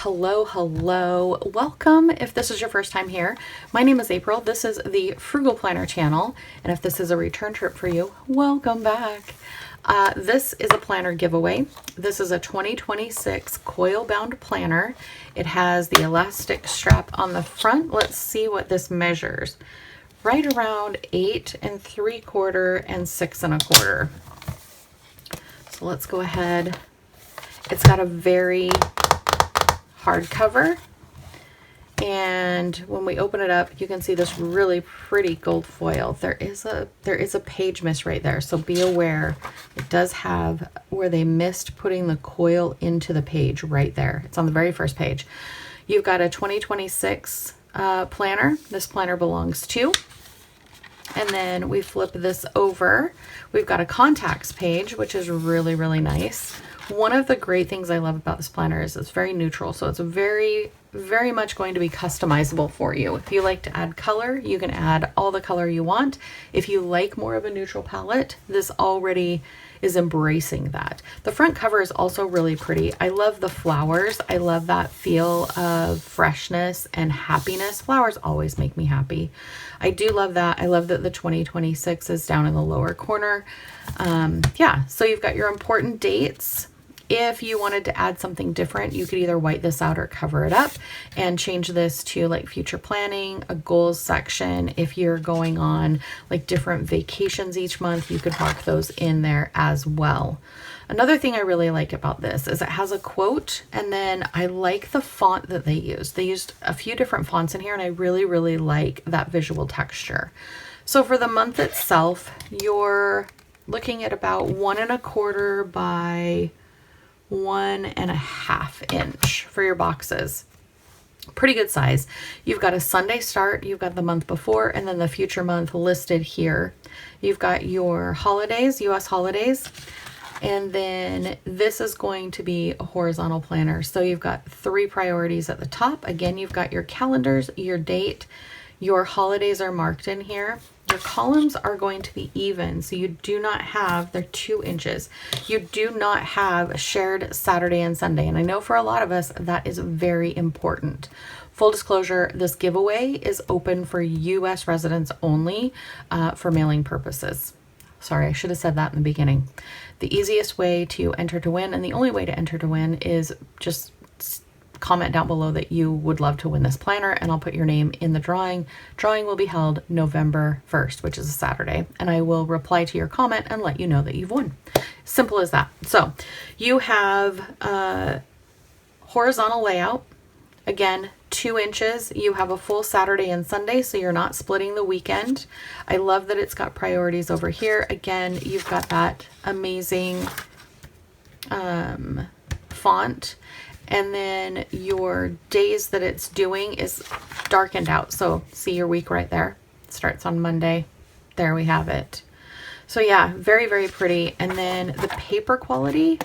Hello, hello. Welcome if this is your first time here. My name is April. This is the Frugal Planner channel. And if this is a return trip for you, welcome back. This is a planner giveaway. This is a 2026 coil bound planner. It has the elastic strap on the front. Let's see what this measures. Right around 8 3/4 and 6 1/4. So let's go ahead. It's got a very hardcover, and when we open it up, you can see this really pretty gold foil. There is a page miss right there, so be aware. It does have where they missed putting the coil into the page right there. It's on the very first page. You've got a 2026 planner. This planner belongs to. And then we flip this over. We've got a contacts page, which is really, really nice. One of the great things I love about this planner is it's very neutral. So it's very, very much going to be customizable for you. If you like to add color, you can add all the color you want. If you like more of a neutral palette, this already is embracing that. The front cover is also really pretty. I love the flowers. I love that feel of freshness and happiness. Flowers always make me happy. I do love that. I love that the 2026 is down in the lower corner. Yeah, so you've got your important dates. If you wanted to add something different, you could either white this out or cover it up and change this to like future planning, a goals section. If you're going on like different vacations each month, you could mark those in there as well. Another thing I really like about this is it has a quote, and then I like the font that they used. They used a few different fonts in here, and I really, really like that visual texture. So for the month itself, you're looking at about 1 1/4 by 1 1/2 inch for your boxes. Pretty good size. You've got a Sunday start, you've got the month before, and then the future month listed here. You've got your holidays, US holidays, and then this is going to be a horizontal planner. So you've got 3 priorities at the top. Again, you've got your calendars, your date, your holidays are marked in here. Your columns are going to be even, so you do not have, they're 2 inches. You do not have shared Saturday and Sunday, and I know for a lot of us that is very important. Full disclosure, this giveaway is open for US residents only for mailing purposes. Sorry, I should have said that in the beginning. The easiest way to enter to win, and the only way to enter to win, is just comment down below that you would love to win this planner, and I'll put your name in the drawing. Drawing will be held November 1st, which is a Saturday, and I will reply to your comment and let you know that you've won. Simple as that. So you have a horizontal layout. Again, 2 inches. You have a full Saturday and Sunday, so you're not splitting the weekend. I love that it's got priorities over here. Again, you've got that amazing font. And then your days that it's doing is darkened out. So see your week right there. It starts on Monday. There we have it. So yeah, very, very pretty. And then the paper quality,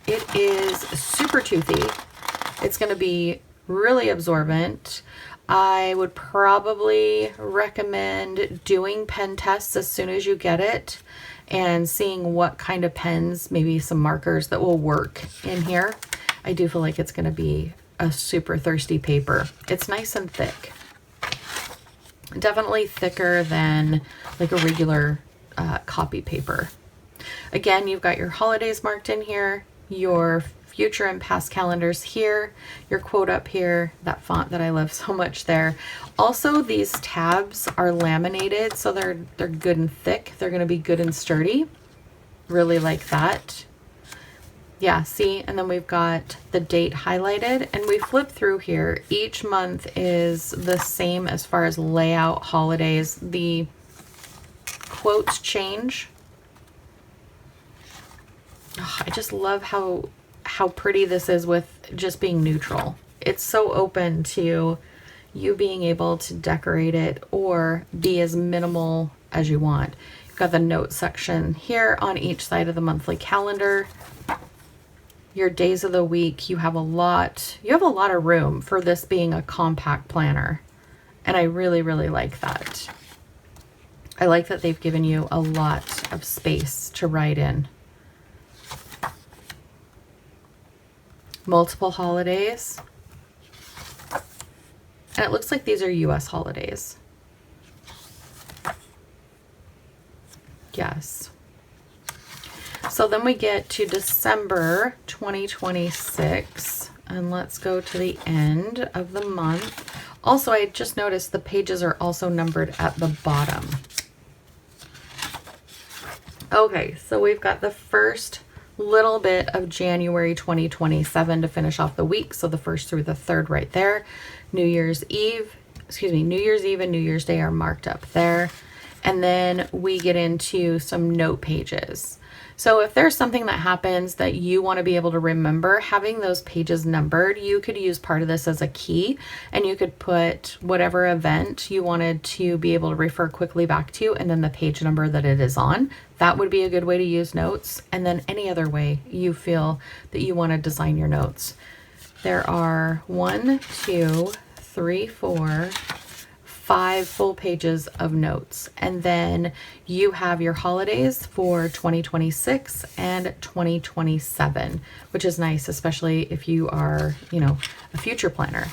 it is super toothy. It's going to be really absorbent. I would probably recommend doing pen tests as soon as you get it and seeing what kind of pens, maybe some markers that will work in here. I do feel like it's going to be a super thirsty paper. It's nice and thick. Definitely thicker than like a regular copy paper. Again, you've got your holidays marked in here, your future and past calendars here, your quote up here, that font that I love so much there. Also, these tabs are laminated, so they're good and thick. They're going to be good and sturdy. Really like that. Yeah, see, and then we've got the date highlighted, and we flip through here. Each month is the same as far as layout, holidays. The quotes change. Oh, I just love how pretty this is with just being neutral. It's so open to you being able to decorate it or be as minimal as you want. You've got the note section here on each side of the monthly calendar. Your days of the week, you have a lot of room for this being a compact planner. And I really, really like that. I like that they've given you a lot of space to write in. multiple holidays. And it looks like these are US holidays. Yes. So then we get to December 2026, and let's go to the end of the month. Also, I just noticed the pages are also numbered at the bottom. Okay, so we've got the first little bit of January 2027 to finish off the week. So the 1st through the 3rd right there. New Year's Eve and New Year's Day are marked up there. And then we get into some note pages. So if there's something that happens that you want to be able to remember, having those pages numbered, you could use part of this as a key, and you could put whatever event you wanted to be able to refer quickly back to and then the page number that it is on. That would be a good way to use notes. And then any other way you feel that you want to design your notes. There are 1, 2, 3, 4, 5 full pages of notes, and then you have your holidays for 2026 and 2027, which is nice, especially if you are, a future planner.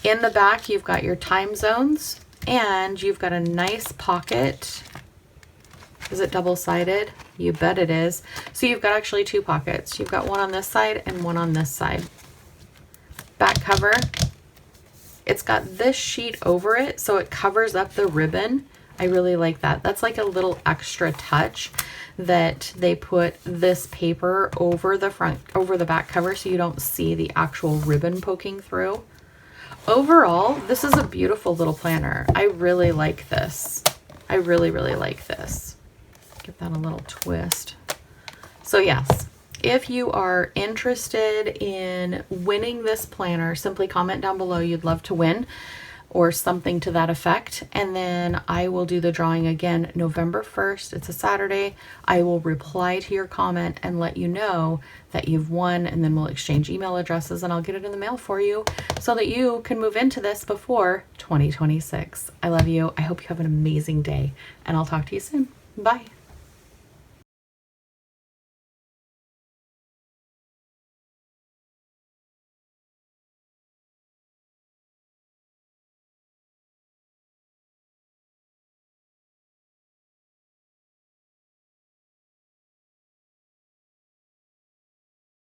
In the back, you've got your time zones, and you've got a nice pocket. Is it double-sided? You bet it is. So you've got actually 2 pockets. You've got one on this side and one on this side. Back cover. It's got this sheet over it, so it covers up the ribbon. I really like that. That's like a little extra touch that they put this paper over the back cover so you don't see the actual ribbon poking through. Overall, this is a beautiful little planner. I really like this. I really, really like this. Give that a little twist. So yes. If you are interested in winning this planner, simply comment down below you'd love to win or something to that effect. And then I will do the drawing again November 1st. It's a Saturday. I will reply to your comment and let you know that you've won, and then we'll exchange email addresses and I'll get it in the mail for you so that you can move into this before 2026. I love you. I hope you have an amazing day, and I'll talk to you soon. Bye.